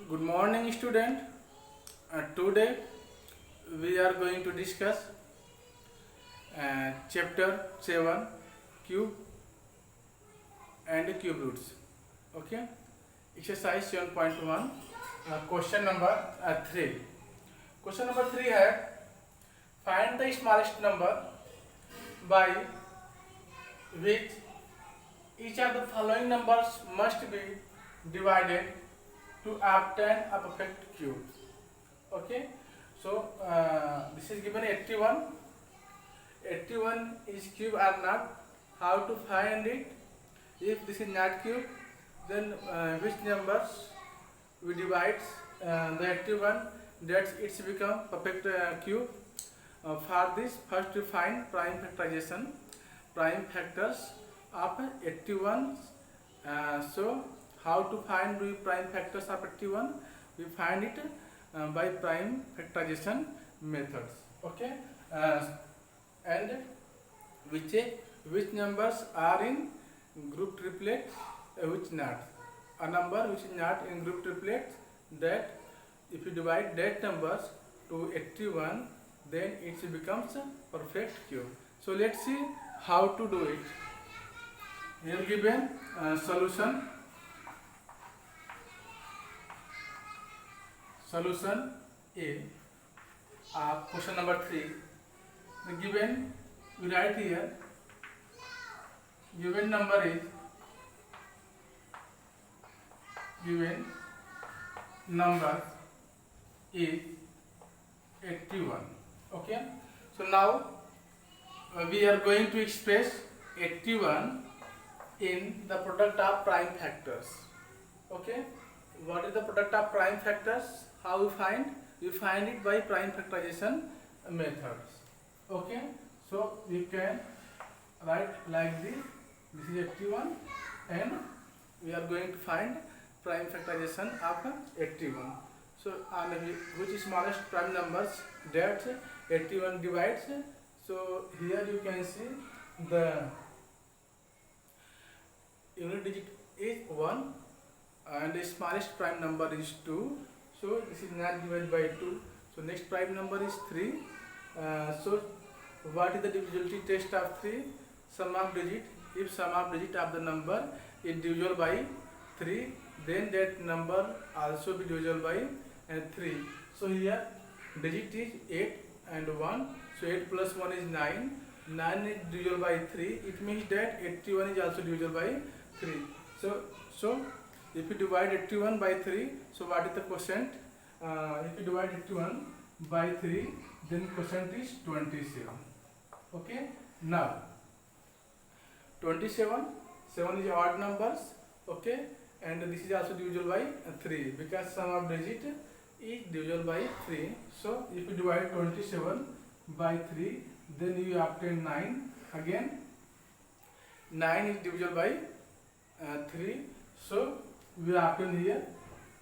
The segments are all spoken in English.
Good morning, student. Today we are going to discuss chapter 7 cube and cube roots. Okay, exercise 7.1, question number 3. Question number 3 है find the smallest number by which each of the following numbers must be divided to obtain a perfect cube. Okay, so this is given 81. 81 is cube or not. How to find it? If this is not cube, then which numbers we divide the 81 that it's become perfect cube. For this, first we find prime factorization, prime factors of 81. So how to find the prime factors of 81? We find it by prime factorization methods. Okay, and we check which numbers are in group triplet, which not. A number which is not in group triplet, that if you divide that numbers to 81, then it becomes a perfect cube. So let's see how to do it. Here given solution. Solution A of question number 3. The given, we write here, given number is given number is 81. Okay, so now we are going to express 81 in the product of prime factors. Okay, what is the product of prime factors? How we find? We find it by prime factorization methods. Okay, so we can write like this. This is 81, and we are going to find prime factorization of 81. So which is smallest prime numbers that 81 divides. So here you can see the unit digit is 1 and the smallest prime number is 2. So this is not divided by 2. So next prime number is 3. So what is the divisibility test of 3? Sum of digit. If sum of digit of the number is divisible by 3, then that number also be divisible by 3. So here digit is 8 and 1. So 8 plus 1 is 9. 9 is divisible by 3. It means that 81 is also divisible by 3. So if you divide 81 by 3, so what is the quotient? If you divide 81 by 3, then quotient is 27. Okay, now 27, 7 is odd numbers. Okay, and this is also divisible by 3 because sum of digit is divisible by 3. So if you divide 27 by 3, then you obtain 9. Again 9 is divisible by 3. So we obtain here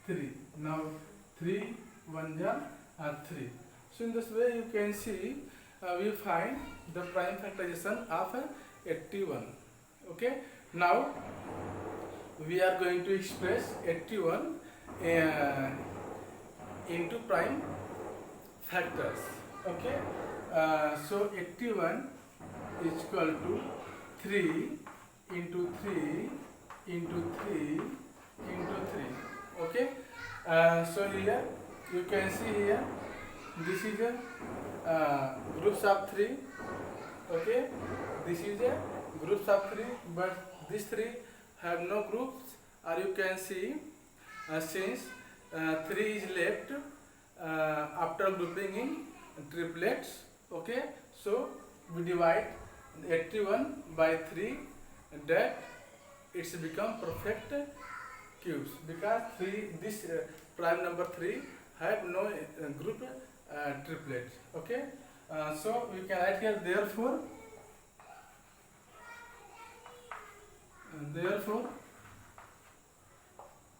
3. Now 3 1 are 3. So in this way you can see we find the prime factorization of 81. Okay, now we are going to express 81 into prime factors. Okay, so 81 is equal to 3 into 3 into 3 into 3. Okay, so here you can see here this is a groups of 3. Okay, this is a groups of 3, but these 3 have no groups, or you can see since 3 is left after grouping in triplets. Okay, so we divide 81 by 3, that it's become perfect cubes because this prime number 3 have no group triplet. Okay, so we can write here therefore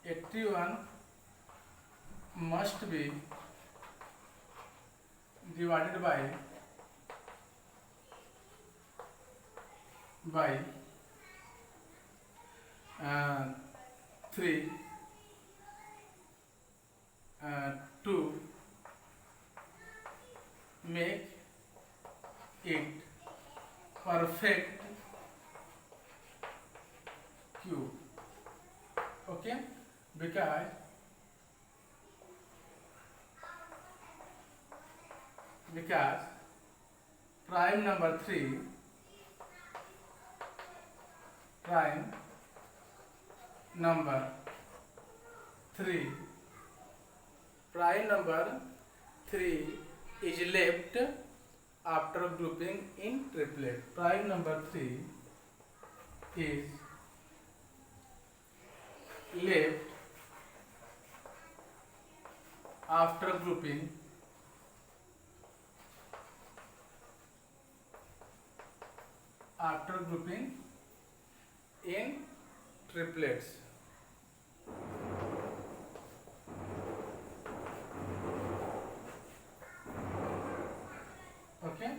81 must be divided by 3 make it perfect cube. Okay, because prime number 3 prime number 3 prime number 3 is left after grouping in triplet. Prime number 3 is left after grouping in triplets. Okay,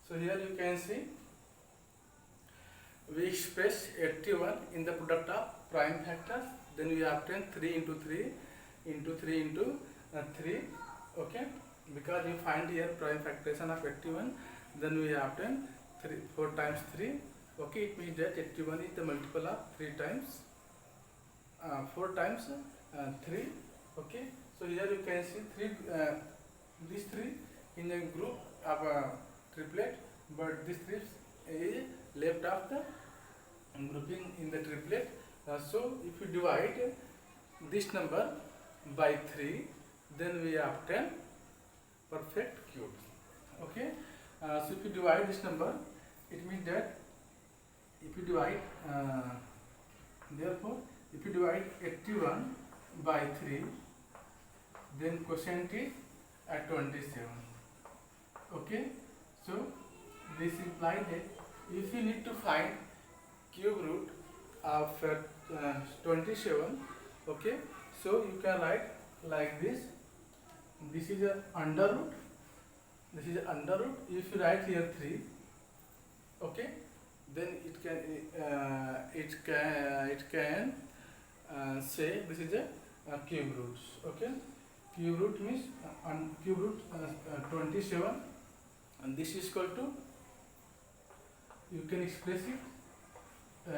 so here you can see we express 81 in the product of prime factors, then we obtain 3 into 3 into 3 into 3. Okay, because you find here prime factorization of 81, then we obtain 4 times 3. Okay, it means that 81 is the multiple of 3 times 4 times 3. Okay, so here you can see these 3 in a group of triplet, but this 3 is left of the grouping in the triplet. So if you divide this number by 3, then we obtain perfect cube. Okay, so if you divide this number, it means that if you divide therefore if you divide 81 by 3, then quotient is at 27. Okay, so this implies that if you need to find cube root of 27, okay, so you can write like this. This is a under root. This is a under root. If you write here 3, okay, then it can say this is a cube root. Okay, cube root means cube root 27, and this is equal to, you can express it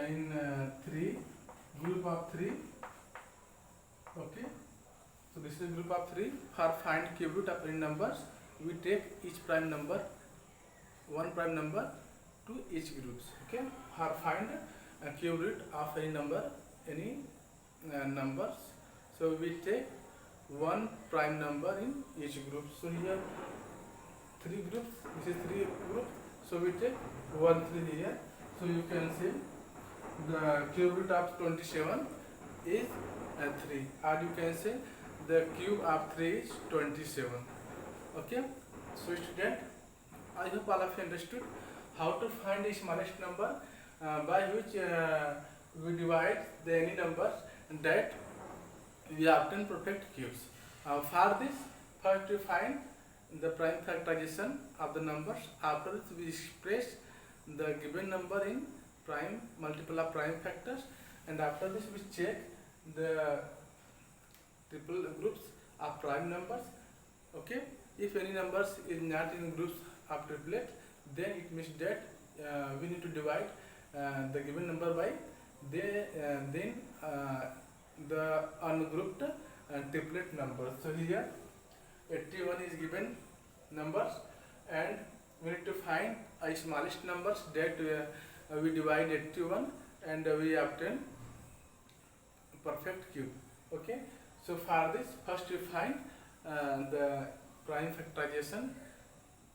in 3, group of 3. Okay, so this is a group of 3. For find cube root of any numbers, we take each prime number, one prime number to each groups. Okay, for find a cube root of any number, any numbers, so we take one prime number in each group. So here 3 groups, this is 3 groups, so we take 1 3 here. So you can see the cube root of 27 is 3, or you can say the cube of 3 is 27. Okay, so student, I hope all of you understood how to find the smallest number by which we divide any numbers that we obtain perfect cubes. For this, first we find the prime factorization of the numbers. After this, we express the given number in prime multiple of prime factors, and after this we check the triple groups of prime numbers. Okay, if any numbers is not in groups of triplet, then it means that we need to divide the given number by then the ungrouped triplet numbers. So here 81 is given numbers, and we need to find a smallest numbers that we divide 81 and we obtain perfect cube. Okay, so for this, first we find the prime factorization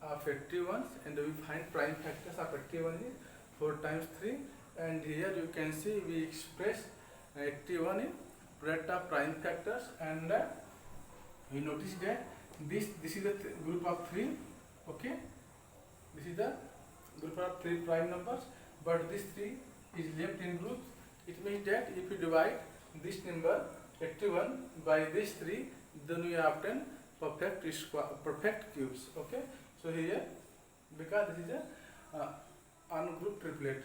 of 81, and we find prime factors of 81 is 4 times 3, and here you can see we express 81 in product of prime factors, and we notice that this is the group of 3. Okay, this is the group of 3 prime numbers, but this 3 is left in groups. It means that if you divide this number 81 by this 3, then we obtain perfect cubes. Okay, so here, because this is a ungrouped triplet.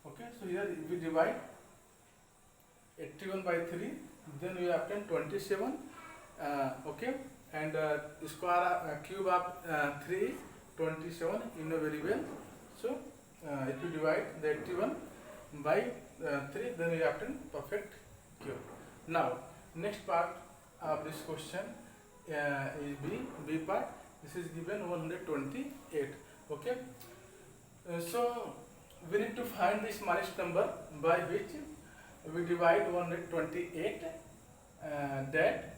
Okay, so here if we divide 81 by 3, then we obtain 27. Okay, and cube of 3 is 27, you know very well. So if you divide the 81 by 3, then you obtain perfect cube. Now next part of this question is B part. This is given 128. Okay. So we need to find the smallest number by which we divide 128 that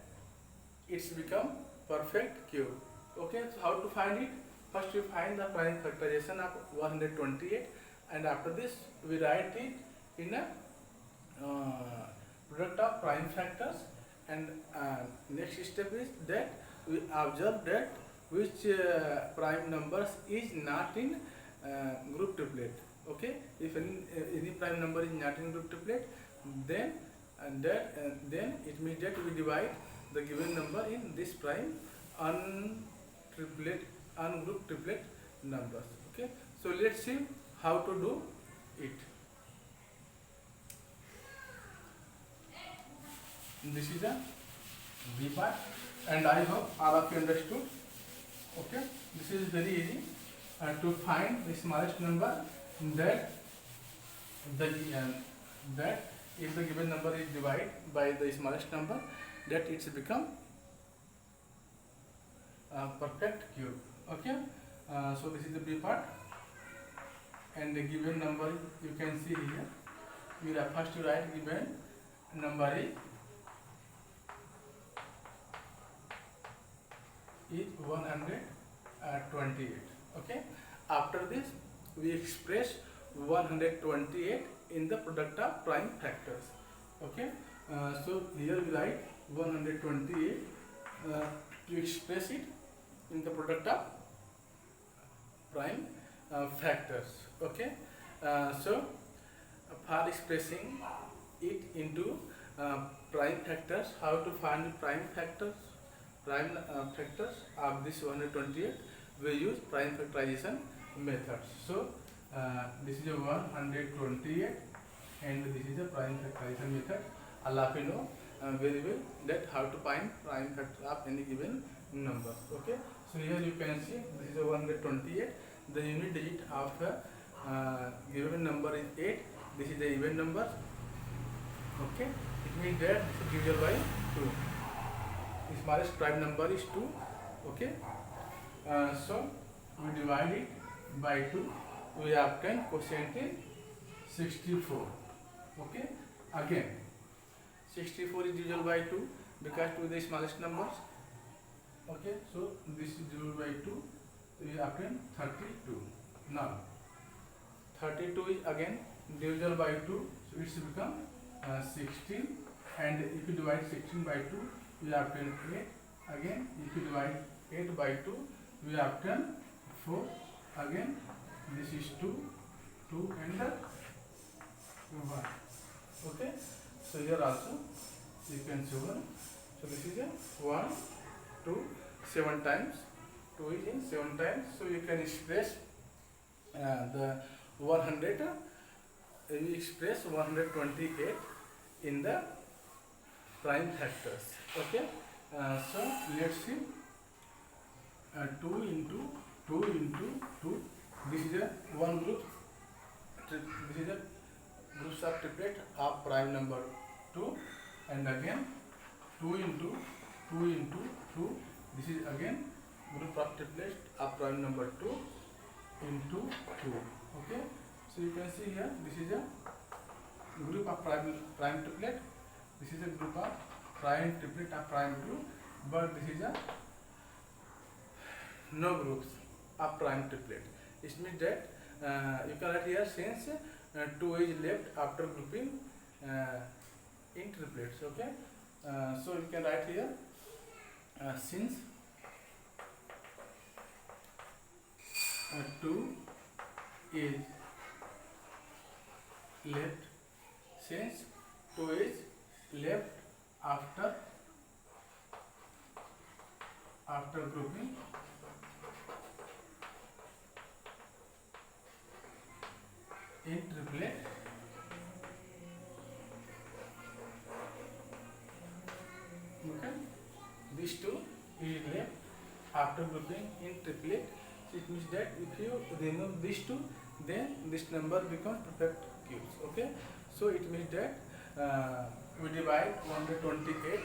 it's become perfect cube. Okay, so how to find it? First we find the prime factorization of 128, and after this we write it in a product of prime factors, and next step is that we observe that which prime numbers is not in group triplet. Okay, if any prime number is not in group triplet, then then it means that we divide the given number in this prime ungroup triplet numbers. Okay, so let's see how to do it. This is a B part, and I hope all of you understood. Okay, this is very easy to find the smallest number that that if the given number is divided by the smallest number, that it's become perfect cube. Okay, so this is the B part, and the given number you can see here. You first you write given number is 128. Okay, after this we express 128 in the product of prime factors. Okay, so here we write 128 to express it in the product of prime factors. Okay, so for expressing it into prime factors, how to find prime factors of this 128? We use prime factorization methods. So this is a 128, and this is a prime factorization method. All of you know very well that how to find prime factor of any given number. Okay, so here you can see this is a 128. The unit digit of given number is 8. This is the even number. Okay, it means that this is divisible by 2. The smallest prime number is 2. Okay, so we divide it by 2. We obtain quotient is 64. Okay, again 64 is divisible by 2 because 2 is the smallest numbers. Okay, so this is divisible by 2. We obtain 32. Now 32 is again divisible by 2, so it's become 16. And if you divide 16 by 2, we obtain 8. Again, if you divide 8 by 2, we obtain 4. Again, this is 2, and 1. Okay, so here also you can see 1. So this is a 1, 2, 7 times. 2 is in 7 times. So you can express the 100. We express 128 in the prime factors. Okay, so let's see 2 into 2 into 2. This is a one group. This is a groups of triplet of prime number 2, and again 2 into 2 into 2. This is again group of triplet of prime number 2 into 2. Okay, so you can see here this is a group of prime triplet. This is a group of prime triplet of prime 2, but this is a no groups of prime triplet. It means that you can write here since 2 is left after grouping in triplets. Okay, so you can write here since 2 is left, since 2 is left after grouping in triplet, okay, these two is left after grouping in triplet. So it means that if you remove these two, then this number becomes perfect cubes. Okay, so it means that we divide 128,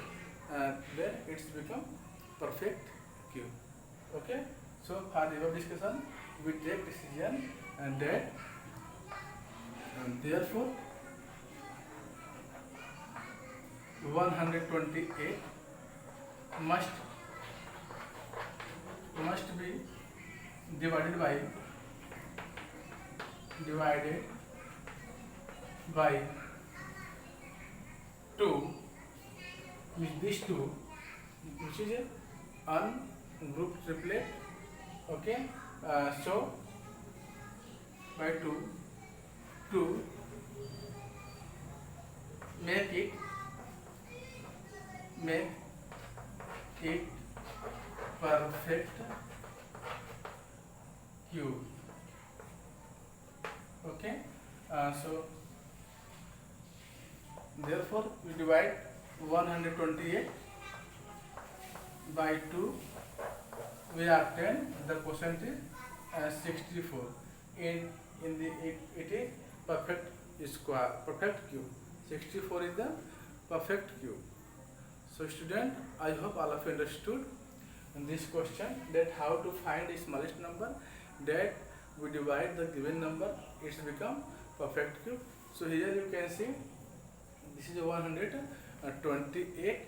then it's become perfect cube. Okay, so for the above discussion, we take decision and that therefore 128 must be divided by 2, with these two, which is a ungrouped triplet. Okay, so by 2 to make it perfect cube. Okay, so therefore we divide 128 by 2, we obtain the quotient is 64. In the it is perfect cube. 64 is the perfect cube. So student, I hope all of you understood this question, that how to find the smallest number that we divide the given number, it's become perfect cube. So here you can see this is 128.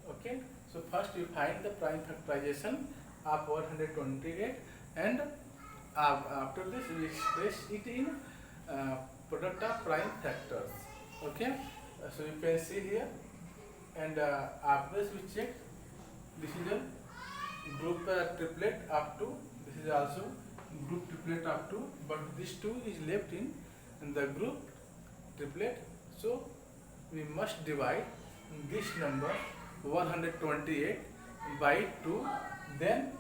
Okay, so first you find the prime factorization of 128, and after this we express it in product of prime factors. Okay, so you can see here, and after this we check this is a group triplet up to, this is also group triplet up to, but this 2 is left in the group triplet. So we must divide this number 128 by 2, then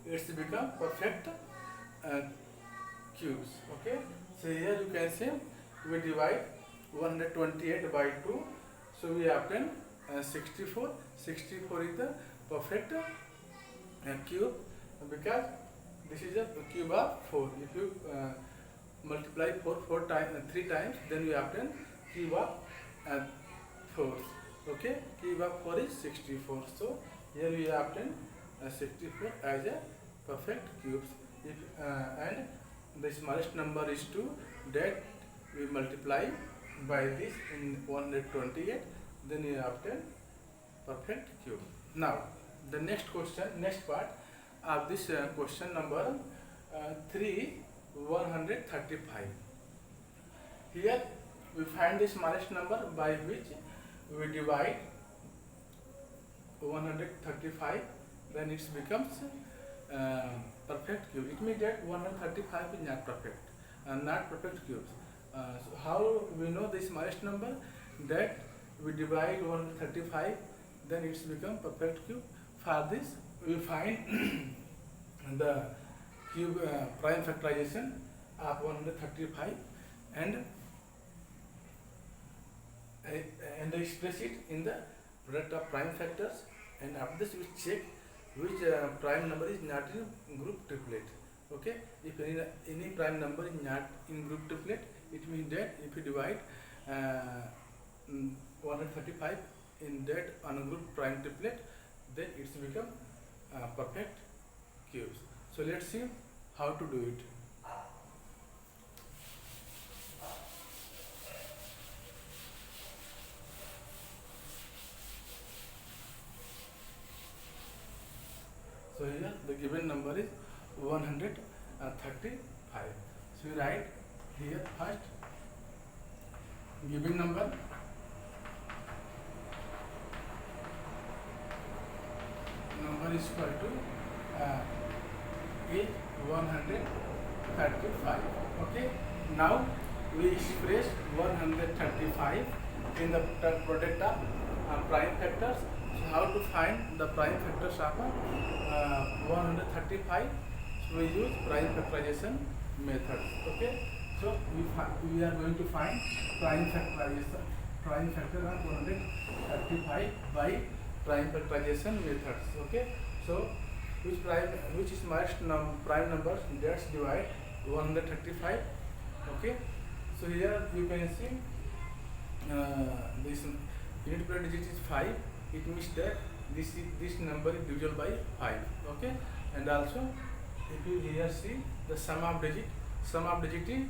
it's become perfect cubes. Okay, so here you can see we divide 128 by 2, so we obtain 64. 64 is the perfect cube, because this is a cube of 4. If you multiply 4 times 3 times, then we obtain cube of 4. Okay, cube of 4 is 64. So here we obtain 64 as a perfect cubes. If and the smallest number is 2, that we multiply by this in 128, then we obtain perfect cube. Now the next question, next part of this question number 135. Here we find the smallest number by which we divide 135, then it becomes perfect cube. It means that 135 is not perfect, not perfect cubes. So how we know the smallest number? That we divide 135, then it's become perfect cube. For this we find the cube prime factorization of 135 and express it in the product of prime factors, and after this we check which prime number is not in group triplet. Okay, if any prime number is not in group triplet, it means that if you divide 135 in that ungroup prime triplet, then it's become perfect cubes. So let's see how to do it. So here the given number is 135. So you write here first given number is equal to is 135. Okay, now we express 135 in the product of prime factors. So how to find the prime factors of 135? So we use prime factorization method. Okay, so we are going to find prime factor of 135 by prime factorization methods. Okay, so which is smallest prime number, let's divide 135. Okay, so here you can see this unit place digit is 5. It means that this number is divisible by 5. Okay, and also if you here see the sum of digit is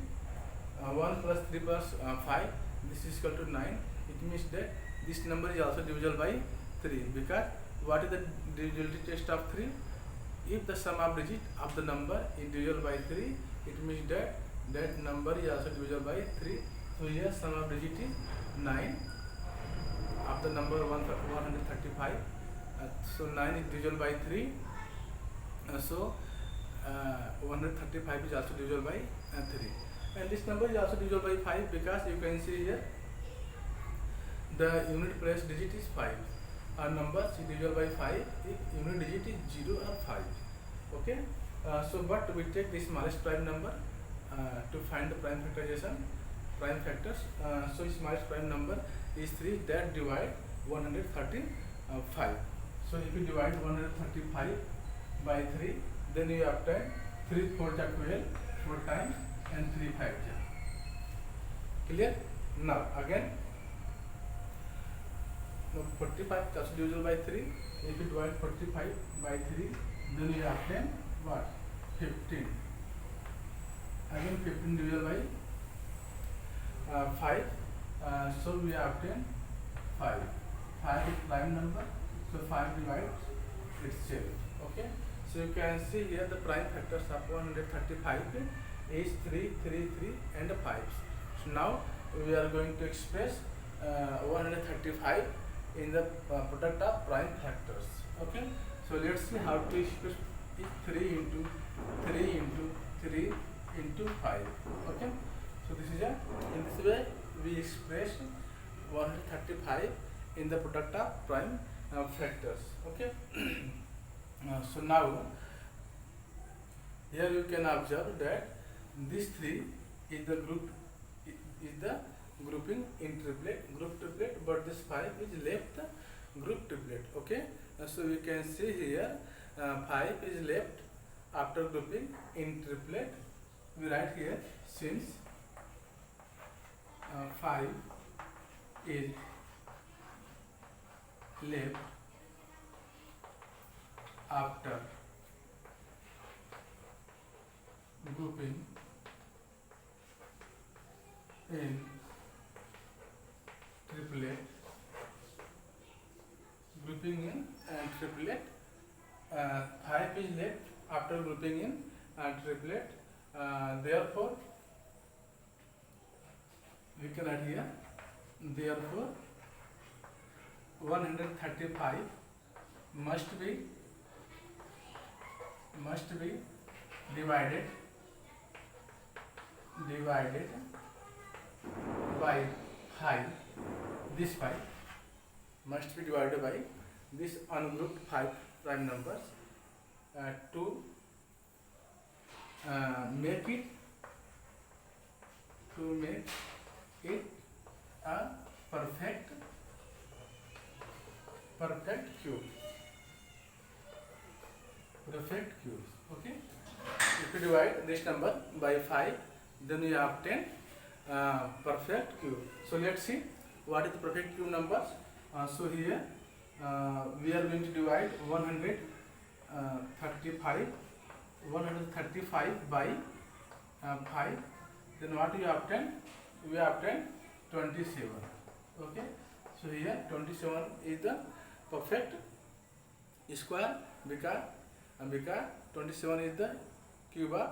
1 plus 3 plus 5, this is equal to 9. It means that this number is also divisible by 3, because what is the divisibility test of 3? If the sum of digit of the number is divisible by 3, it means that that number is also divisible by 3. So here sum of digit is 9 of the number 135. So 9 is divisible by 3. So 135 is also divisible by 3. And this number is also divisible by 5, because you can see here the unit place digit is 5. Our number is divisible by 5 if unit digit is 0 or 5. Okay, so but we take the smallest prime number to find the prime factorization, prime factors. So smallest prime number is 3 that divide 135. So if you divide 135 by 3, then you obtain 3 4 12 4 times and 3 5. Clear? Now again, 45 is also divisible by 3. If you divide 45 by 3, then you obtain what? 15. Again 15 divisible by 5. So we obtain 5. 5 is prime number, so 5 divides itself. Okay, so you can see here the prime factors of 135 is 3, 3, 3 and 5. So now we are going to express 135 in the product of prime factors. Okay, so let's see how to express it. 3 into 3 into 3 into 5. Okay, so this is in this way we express 135 in the product of prime factors. Okay, so now here you can observe that this 3 is the grouping in group triplet, but this 5 is left group triplet. Okay, so we can see here 5 is left after grouping in triplet. We write here, since 5 is left after grouping in triplet, triplet, 5 is left after grouping in triplet. Therefore we can add here, therefore 135 must be divided by 5. This 5 must be divided by this ungrouped 5 prime numbers to make it a perfect cube. Okay, if you divide this number by 5, then you obtain perfect cube. So let's see what is the perfect cube numbers. So here we are going to divide 135 by 5. Then what we obtain? We obtain 27. Okay, so here 27 is the perfect square, because 27 is the cube of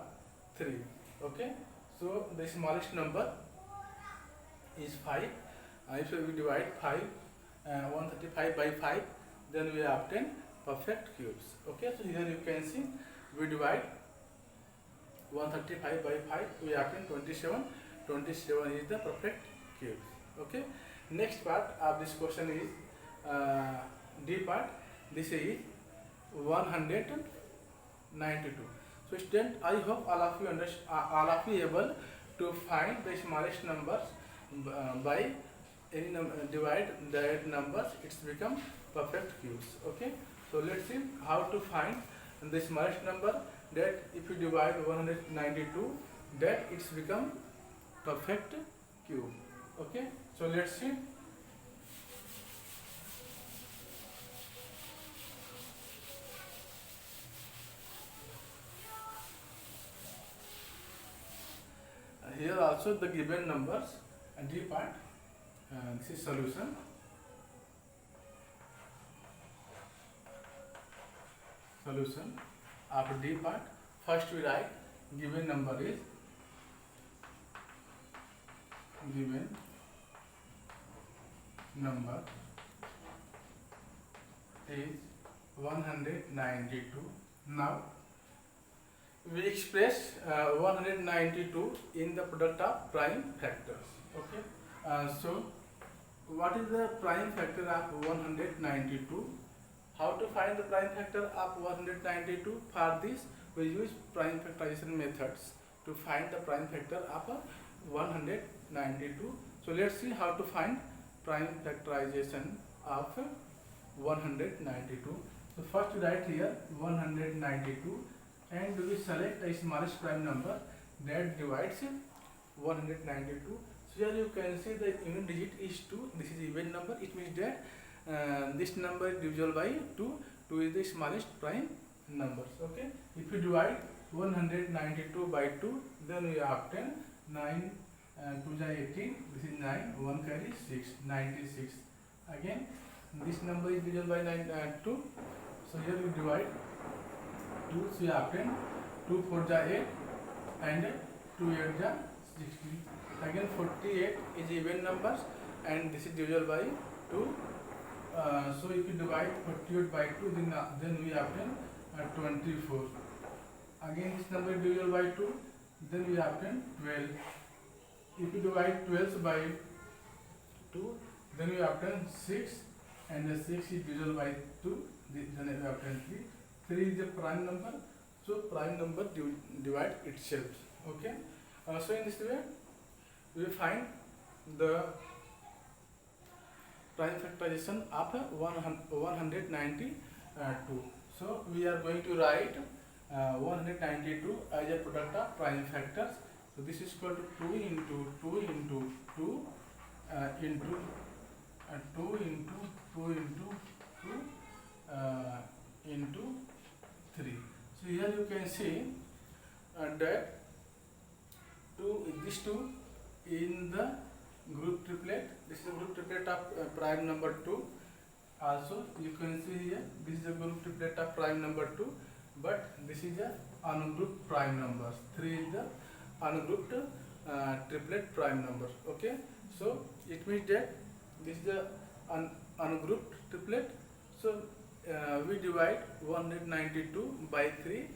3. Okay, so the smallest number is 5. If we divide 135 by 5, then we obtain perfect cubes. Okay, so here you can see we divide 135 by 5, we obtain 27. 27 is the perfect cube. Okay, next part of this question is D part. This is 192. So student, I hope all of you able to find the smallest numbers by any divide that numbers, it's become perfect cubes. Okay, so let's see how to find the smallest number, that if you divide 192, that it's become perfect cube. Okay, so let's see. Here also the given numbers and D part. This is solution. Solution of D part. First we write given number is given number is 192. Now we express 192 in the product of prime factors. Okay, so what is the prime factor of 192? How to find the prime factor of 192? For this we use prime factorization methods to find the prime factor of 192. So let's see how to find prime factorization of 192. So first we write here 192 and we select a smallest prime number that divides 192. So here you can see the unit digit is 2. This is even number. It means that this number is divisible by 2. 2 is the smallest prime numbers. Okay. If you divide 192 by 2, then we obtain 9 2 is 18. This is 9. 1 carry 6. 96. Again, this number is divisible by 2. So here we divide 2. So we obtain 2 4 is 8 and 2 8 is 16. Again 48 is even numbers and this is divisible by 2. So if you divide 48 by 2, then we obtain 24. Again this number is divisible by 2, then we obtain 12. If you divide 12 by 2, then we obtain 6 and the 6 is divisible by 2, then we obtain 3. 3 is the prime number, so prime number divide itself. Okay, so in this way we find the prime factorization of 192. So we are going to write 192 as a product of prime factors. So this is equal to 2 into 2 into 2 into 2 into 2 into 2 into 3. So here you can see that this 2 in the group triplet. This is a group triplet of prime number 2. Also you can see here this is a group triplet of prime number 2, but this is a ungrouped prime numbers. 3 is the ungrouped triplet prime number. Okay, so it means that this is the ungrouped triplet. So we divide 192 by 3,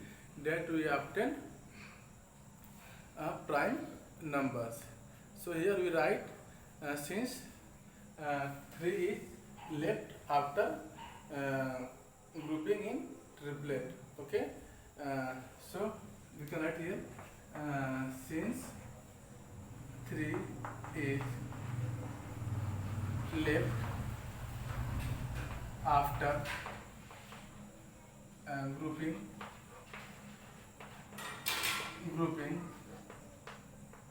that we obtain prime numbers. So here we write since 3 is left after grouping in triplet. Okay, so we can write here since 3 is left after grouping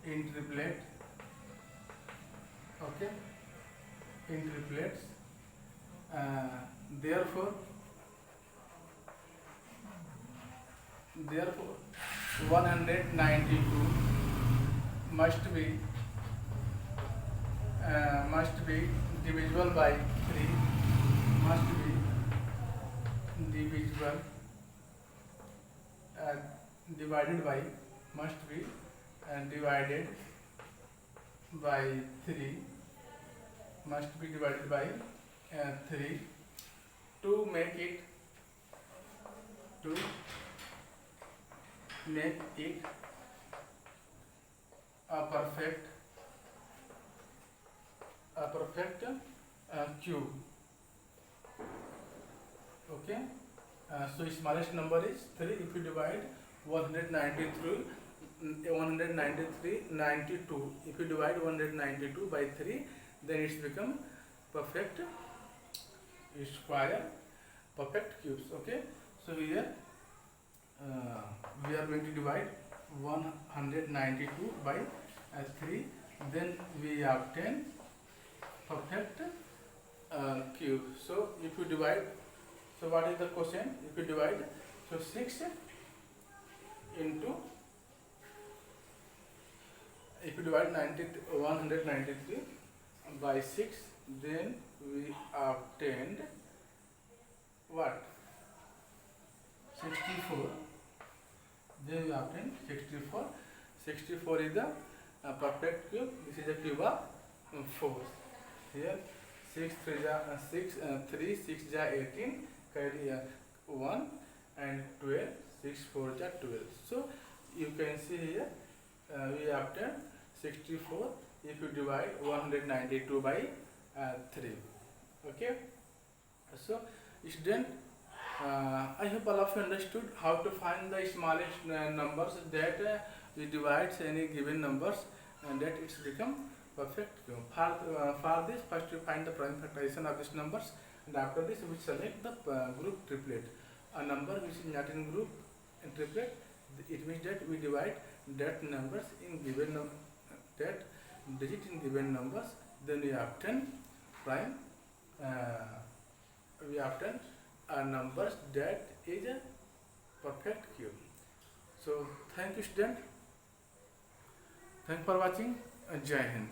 in triplet. Okay, in triplets. Therefore 192 must be divisible by 3, must be divisible divided by, must be divided by 3, must be divided by 3 to make it a perfect cube. Okay, so smallest number is 3. If you divide 193 92, if you divide 192 by 3, then it's become perfect square, perfect cubes. Okay, so here we are going to divide 192 by 3, then we obtain perfect cube. So if you divide, so what is the quotient? If you divide, so 6 into, if you divide 193 by 6, then we obtained what? 64. Then we obtained 64. 64 is the perfect cube. This is a cube of 4. Here 6 3 3 6 18, carry 1 and 12, 6 4 12. So you can see here we obtain 64 if you divide 192 by 3. Okay, so student, I hope all of you understood how to find the smallest numbers that we divide any given numbers, and that it's become perfect cube. For this, first we find the prime factorization of these numbers, and after this we select the group triplet. A number which is not in group in triplet, it means that we divide that numbers in given that digit in given numbers, then we obtain prime. We obtain a numbers that is a perfect cube. So thank you student, thank for watching. Jai Hind.